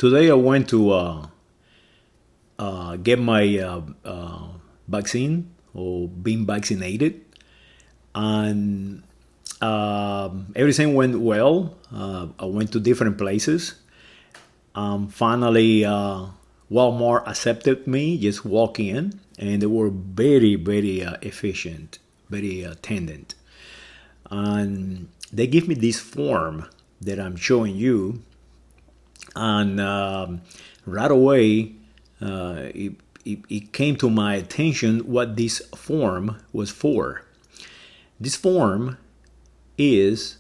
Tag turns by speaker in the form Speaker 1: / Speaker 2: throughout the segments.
Speaker 1: Today I went to get my vaccine or being vaccinated, and everything went well. I went to different places. Finally, Walmart accepted me. Just walk in, and they were very, very efficient, very attendant, and they give me this form that I'm showing you, and right away it came to my attention what this form was for. This form is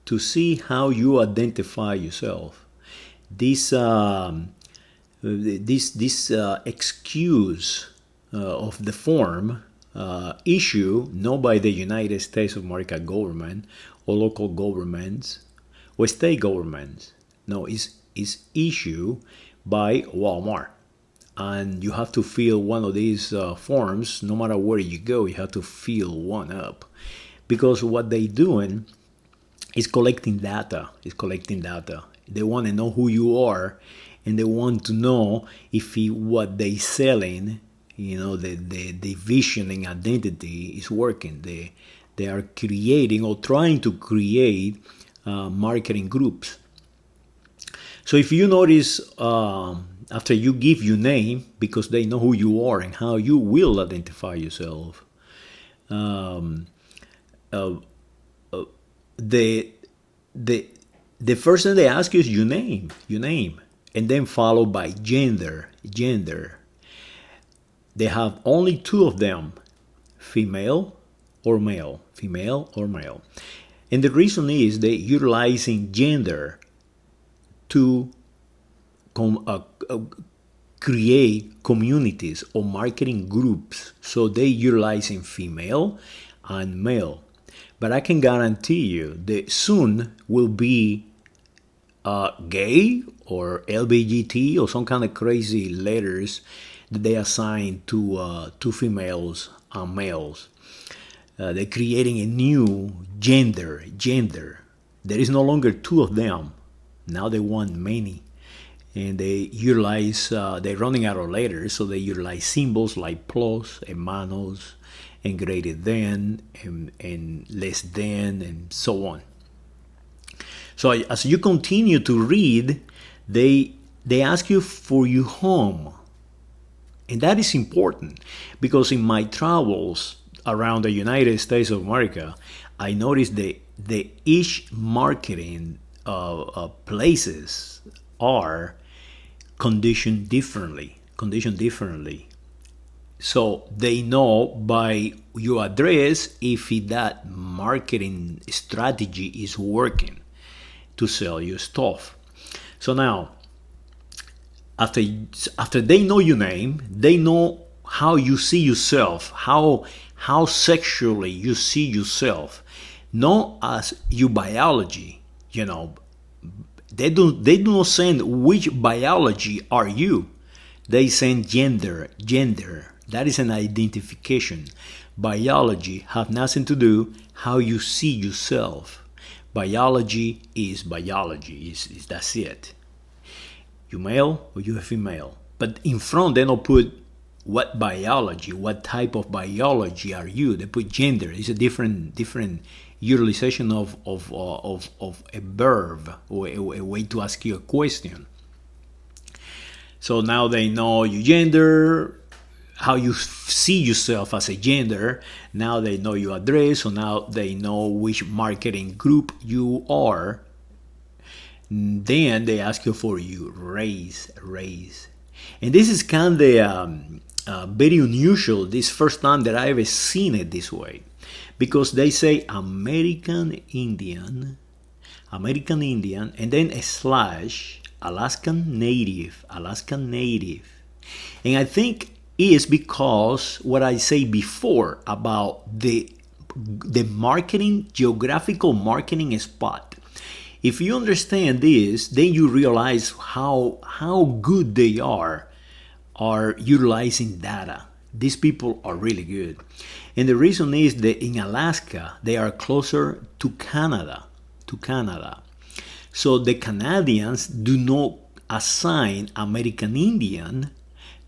Speaker 1: to see how you identify yourself. This excuse of the form issue not by the United States of America government or local governments or state governments. No, it's issued by Walmart, and you have to fill one of these forms. No matter where you go, you have to fill one up, because what they doing is collecting data. They want to know who you are, and they want to know if what they selling, the vision and identity is working. They are creating or trying to create marketing groups. So if you notice, after you give your name, because they know who you are and how you will identify yourself, the first thing they ask you is your name, and then followed by gender. They have only two of them, female or male. And the reason is they're utilizing gender to create communities or marketing groups. So they're utilizing female and male. But I can guarantee you that soon will be gay or LGBT or some kind of crazy letters that they assign to females and males. They're creating a new gender. There is no longer two of them. Now they want many. And they utilize, they're running out of letters, so they utilize symbols like plus and minus and greater than and less than and so on. So as you continue to read, they ask you for your home. And that is important, because in my travels around the United States of America, I noticed that each marketing places are conditioned differently. So they know by your address if that marketing strategy is working to sell your stuff. So now, after they know your name, they know how you see yourself, how sexually you see yourself, not as your biology. They do not send which biology are you. They send gender. That is an identification. Biology have nothing to do how you see yourself. Biology is biology. That's it. You male or you female. But in front they don't put what biology, what type of biology are you. They put gender. It's a different utilization of a verb or a way to ask you a question. So now they know your gender, how you see yourself as a gender. Now they know your address, so now they know which marketing group you are. Then they ask you for your race. And this is kind of very unusual, this first time that I've ever seen it this way. Because they say American Indian, and then a slash Alaskan Native. And I think is because what I say before about the marketing, geographical marketing spot. If you understand this, then you realize how good they are utilizing data. These people are really good. And the reason is that in Alaska, they are closer to Canada. So the Canadians do not assign American Indian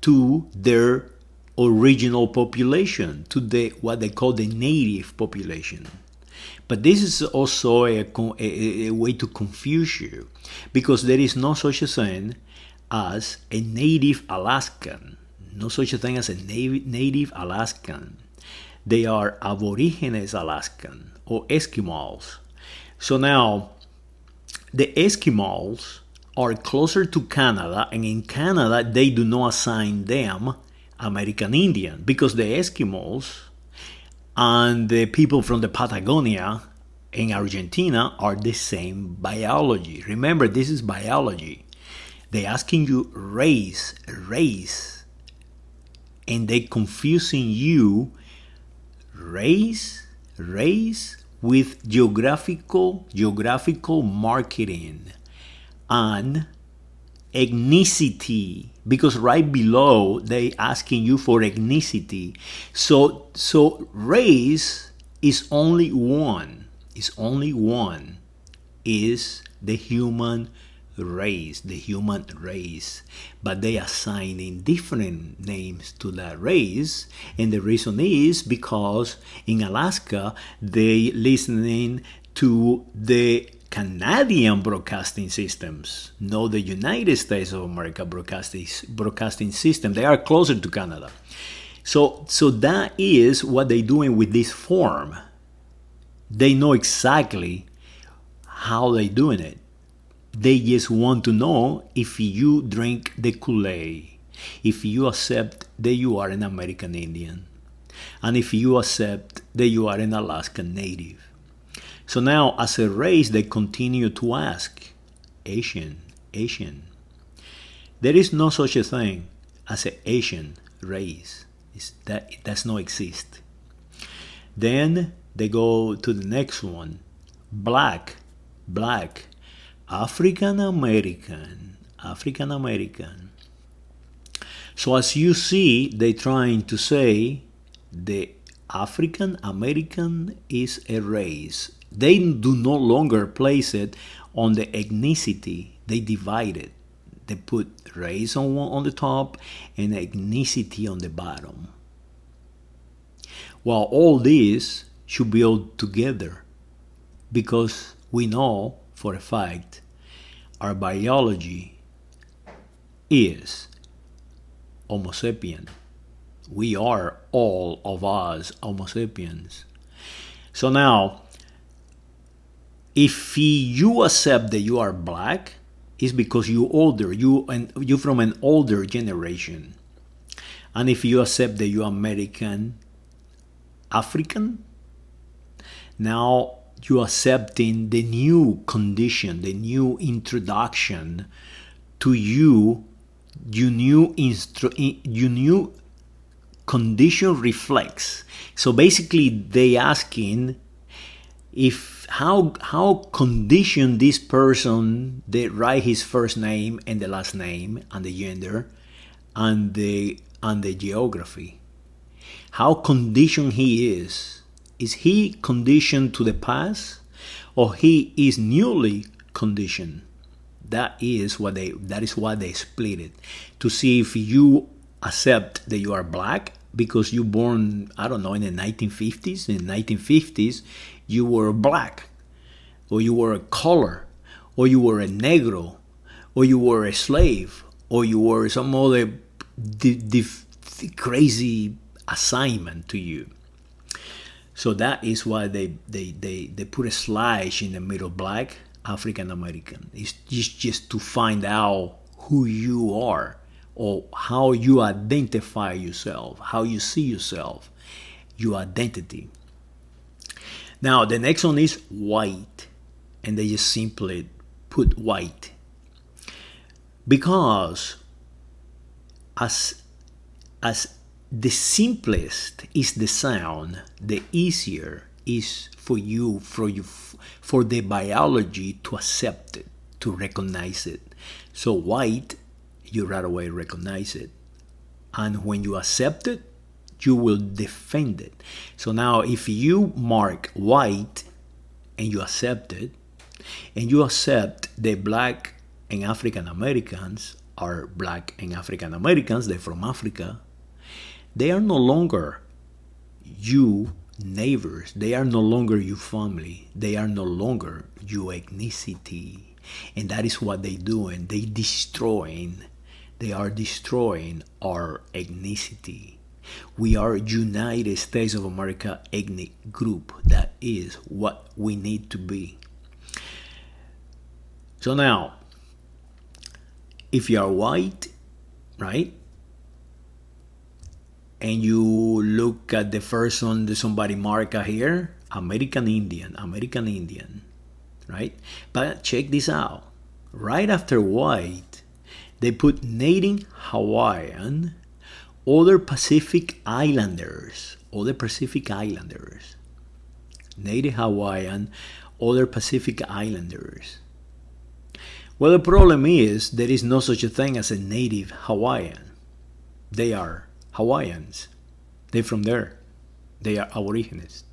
Speaker 1: to their original population, to the what they call the native population. But this is also a way to confuse you, because there is no such a thing as a native Alaskan, no such a thing as a native Alaskan. They are Aborigines Alaskan or Eskimos. So now, the Eskimos are closer to Canada, and in Canada they do not assign them American Indian, because the Eskimos and the people from the Patagonia in Argentina are the same biology. Remember, this is biology. They asking you race, and they confusing you race with geographical marketing and ethnicity, because right below they asking you for ethnicity. So race is only one. Is the human race, but they assigning different names to that race, and the reason is because in Alaska they listening to the Canadian broadcasting systems, not the United States of America broadcasting system. They are closer to Canada. So that is what they're doing with this form. They know exactly how they're doing it. They just want to know if you drink the Kool-Aid, if you accept that you are an American Indian, and if you accept that you are an Alaskan Native. So now, as a race, they continue to ask, Asian. There is no such a thing as an Asian race. It does not exist. Then they go to the next one, black, African American. So as you see, they're trying to say the African American is a race. They do no longer place it on the ethnicity. They divide it. They put race on the top and ethnicity on the bottom. While all this should be all together, because we know for a fact our biology is Homo sapien. We are all of us Homo sapiens. So now, if you accept that you are black, it's because you're older, you're from an older generation. And if you accept that you're American, African, now you're accepting the new condition, the new introduction to you, your new condition reflex. So basically, they asking if how conditioned this person, they write his first name and the last name and the gender and the geography. How conditioned he is. Is he conditioned to the past, or he is newly conditioned? That is why they split it, to see if you accept that you are black because you born, I don't know, in the 1950s. In the 1950s, you were black, or you were a color, or you were a negro, or you were a slave, or you were some other crazy assignment to you. So that is why they put a slash in the middle, black, African American. It's just to find out who you are, or how you identify yourself, how you see yourself, your identity. Now the next one is white, and they just simply put white, because as the simplest is the sound, the easier is for the biology to accept it, to recognize it. So white, you right away recognize it, and when you accept it, you will defend it. So now, if you mark white and you accept it, and you accept the black and African Americans are black and African Americans, they're from Africa, they are no longer you neighbors, they are no longer your family, they are no longer your ethnicity. And that is what they doing. They are destroying our ethnicity. We are United States of America ethnic group. That is what we need to be. So now, if you are white, right, and you look at the first one that somebody marka here, American Indian, right? But check this out. Right after white, they put Native Hawaiian, other Pacific Islanders, Native Hawaiian, other Pacific Islanders. Well, the problem is there is no such a thing as a Native Hawaiian. They are Hawaiians. They're from there. They are aborigines.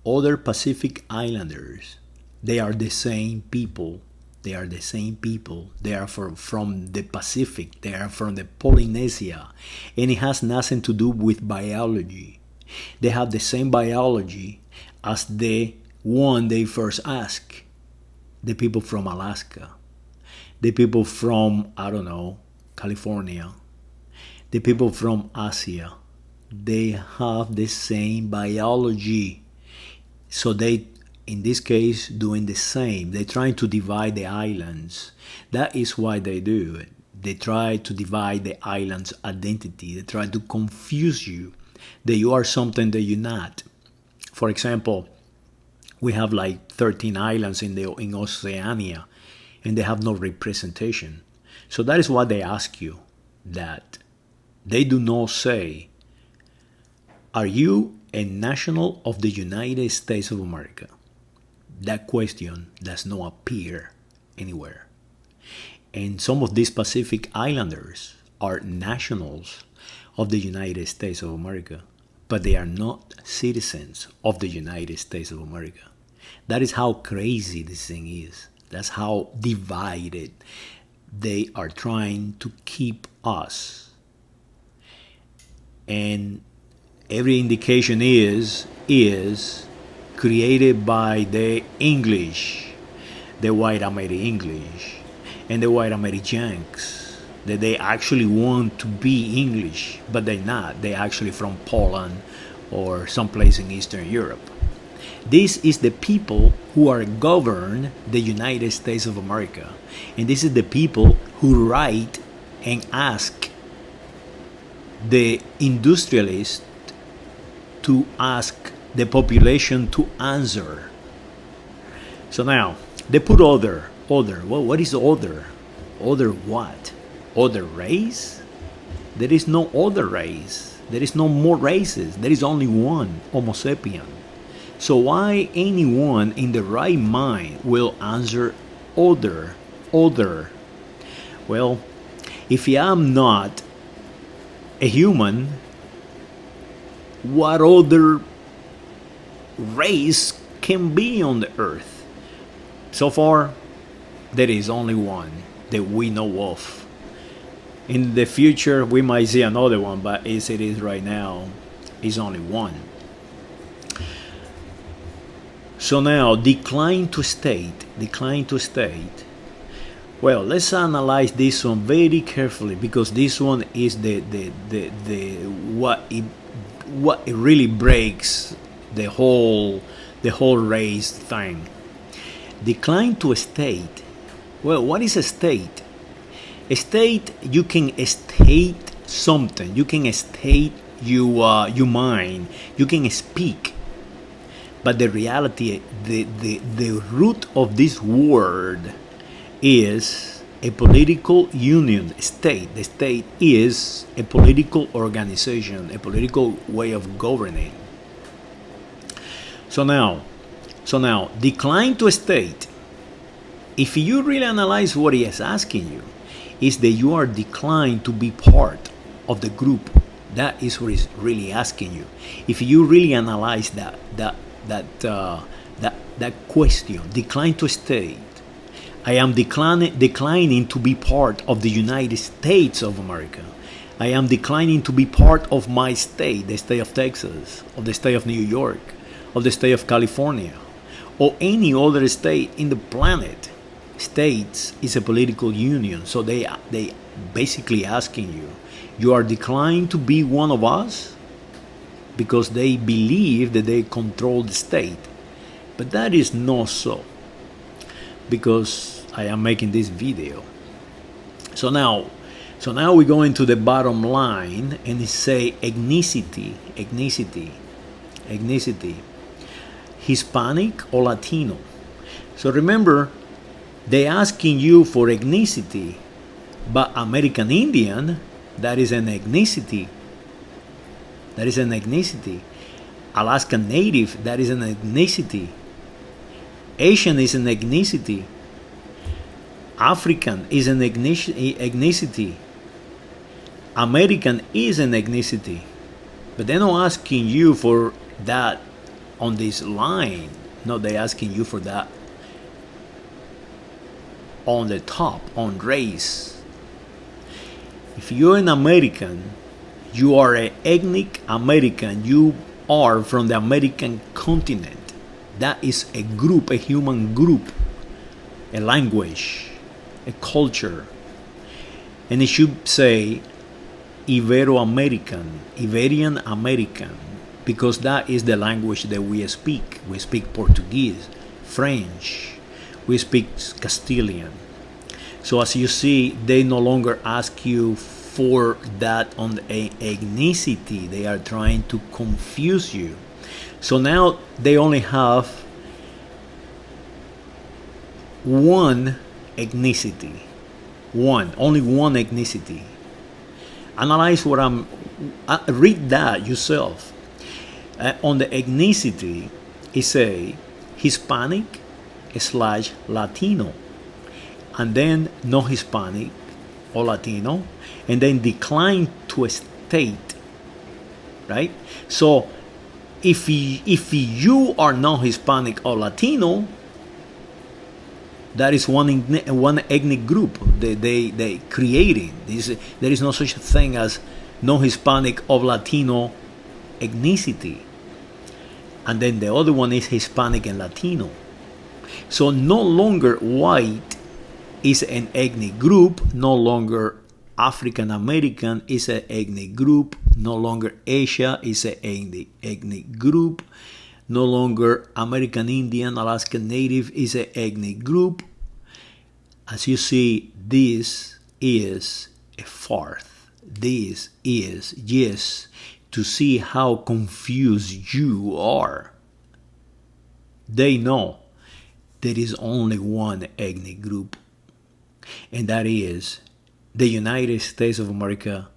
Speaker 1: Other Pacific Islanders, they are the same people. They are from the Pacific. They are from the Polynesia. And it has nothing to do with biology. They have the same biology as the one they first asked. The people from Alaska. The people from, I don't know, California. The people from Asia. They have the same biology. So they, in this case, doing the same. They're trying to divide the islands. That is why they do it. They try to divide the island's identity. They try to confuse you that you are something that you're not. For example, we have like 13 islands in Oceania, and they have no representation. So that is why they ask you that. They do not say, are you a national of the United States of America? That question does not appear anywhere. And some of these Pacific Islanders are nationals of the United States of America, but they are not citizens of the United States of America. That is how crazy this thing is. That's how divided they are trying to keep us. And every indication is created by the English, the white American English, and the white Americans, that they actually want to be English, but they're not. They're actually from Poland or someplace in Eastern Europe. This is the people who are govern the United States of America. And this is the people who write and ask the industrialists to ask the population to answer. So now, they put other. Well, what is other? Other what? Other race? There is no other race. There is no more races. There is only one, Homo sapien. So why anyone in the right mind will answer other? Well, if I am not a human, what other race can be on the earth? So far, there is only one that we know of. In the future, we might see another one, but as it is right now, it's only one. So now, decline to state. Well, let's analyze this one very carefully, because this one is the what it really breaks the whole race thing. Decline to state. Well, what is a state? A state, you can state something. You can state your mind. You can speak. But the reality, the root of this word is a political union, state. The state is a political organization, a political way of governing. So now, decline to state. If you really analyze what he is asking you, is that you are declined to be part of the group. That is what he's really asking you. If you really analyze that question, decline to state, I am declining to be part of the United States of America. I am declining to be part of my state, the state of Texas, of the state of New York, of the state of California, or any other state in the planet. States is a political union, so they basically asking you, you are declining to be one of us, because they believe that they control the state. But that is not so, because I am making this video. So now we go into the bottom line and it say ethnicity, Hispanic or Latino. So remember, they asking you for ethnicity, but American Indian, that is an ethnicity. Alaskan Native, that is an ethnicity. Asian is an ethnicity. African is an ethnicity. American is an ethnicity. But they're not asking you for that on this line. No, they're asking you for that on the top, on race. If you're an American, you are an ethnic American. You are from the American continent. That is a group, a human group, a language, a culture. And it should say Ibero-American, Iberian American, because that is the language that we speak. We speak Portuguese, French, we speak Castilian. So as you see, they no longer ask you for that on the ethnicity. They are trying to confuse you. So now they only have one ethnicity. Only one ethnicity. Analyze what read that yourself. On the ethnicity, it say Hispanic / Latino, and then no Hispanic or Latino, and then decline to a state, right? So if you are not Hispanic or Latino, that is one ethnic group they creating. There is no such thing as no Hispanic or Latino ethnicity. And then the other one is Hispanic and Latino. So no longer white is an ethnic group, no longer African American is an ethnic group, no longer Asia is an ethnic group, no longer American Indian, Alaskan Native is an ethnic group. As you see, this is a farce. This is just to see how confused you are. They know there is only one ethnic group, and that is the United States of America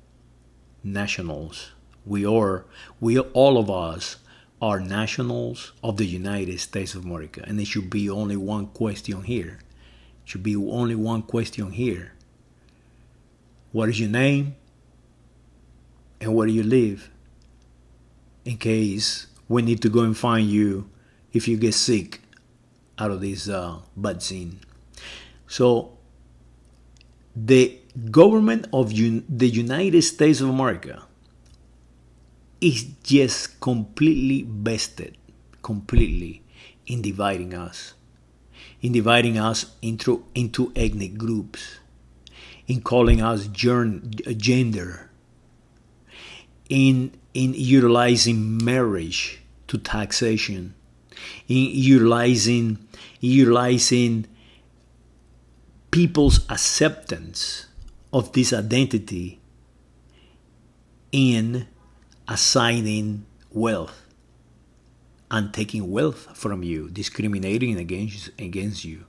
Speaker 1: nationals. We all of us are nationals of the United States of America, and there should be only one question here. What is your name and where do you live? In case we need to go and find you if you get sick out of this bad scene. So the government of the United States of America is just completely vested, in dividing us into ethnic groups, in calling us gender, in utilizing marriage to taxation, in utilizing people's acceptance of this identity in assigning wealth and taking wealth from you, discriminating against you.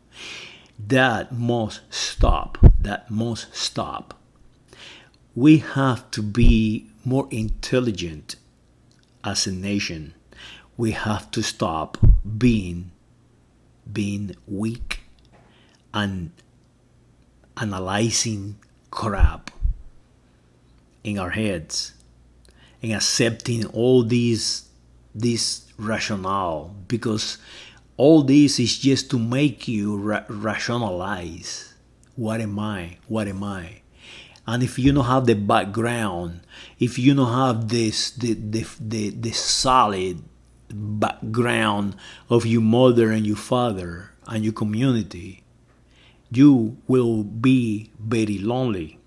Speaker 1: That must stop. We have to be more intelligent as a nation. We have to stop being weak and analyzing crap in our heads and accepting all these rationale, because All this is just to make you rationalize. What am I? What am I? And if you don't have the background, if you don't have the solid background of your mother and your father and your community, you will be very lonely.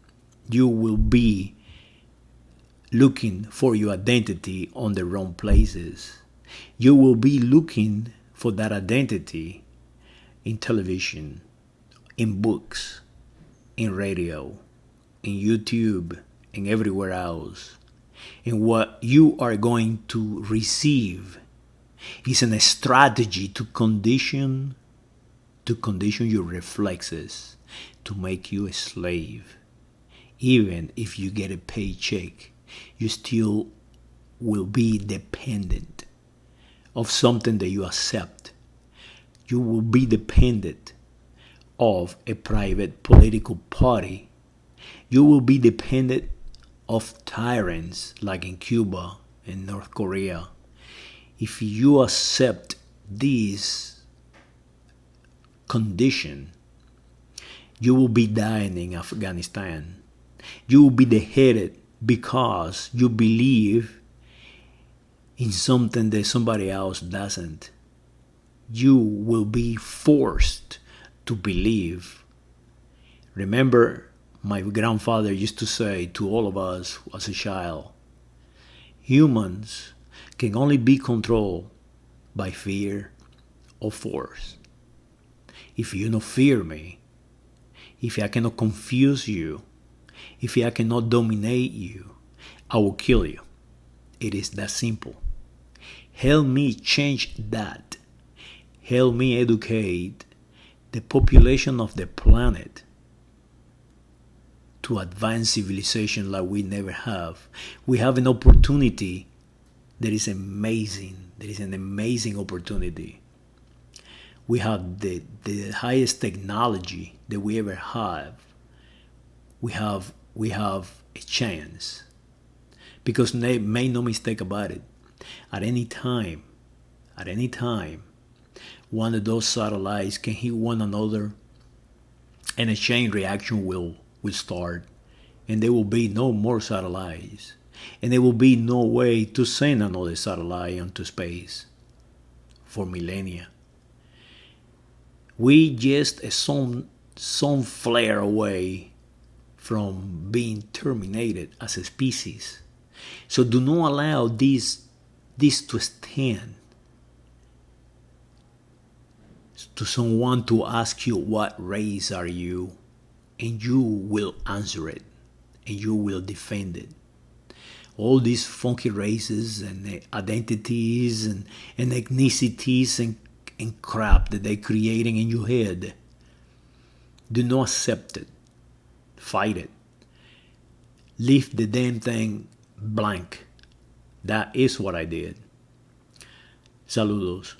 Speaker 1: You will be looking for your identity on the wrong places. You will be looking for that identity in television, in books, in radio, in YouTube, and everywhere else. And what you are going to receive is a strategy to condition your reflexes, to make you a slave. Even if you get a paycheck, you still will be dependent of something that you accept. You will be dependent of a private political party. You will be dependent of tyrants like in Cuba and North Korea. If you accept this condition, you will be dying in Afghanistan. You will be beheaded because you believe in something that somebody else doesn't. You will be forced to believe. Remember, my grandfather used to say to all of us as a child, humans can only be controlled by fear or force. If you don't fear me, if I cannot confuse you, if I cannot dominate you, I will kill you. It is that simple. Help me change that. Help me educate the population of the planet to advance civilization like we never have. We have an opportunity that is amazing. There is an amazing opportunity. We have the highest technology that we ever have. We have a chance. Because make no mistake about it, at any time, one of those satellites can hit one another and a chain reaction will start, and there will be no more satellites, and there will be no way to send another satellite into space for millennia. We just some flare away from being terminated as a species. So do not allow this to stand. To someone to ask you what race are you, and you will answer it, and you will defend it. All these funky races and identities and ethnicities and crap that they're creating in your head, do not accept it. Fight it. Leave the damn thing blank. That is what I did. Saludos.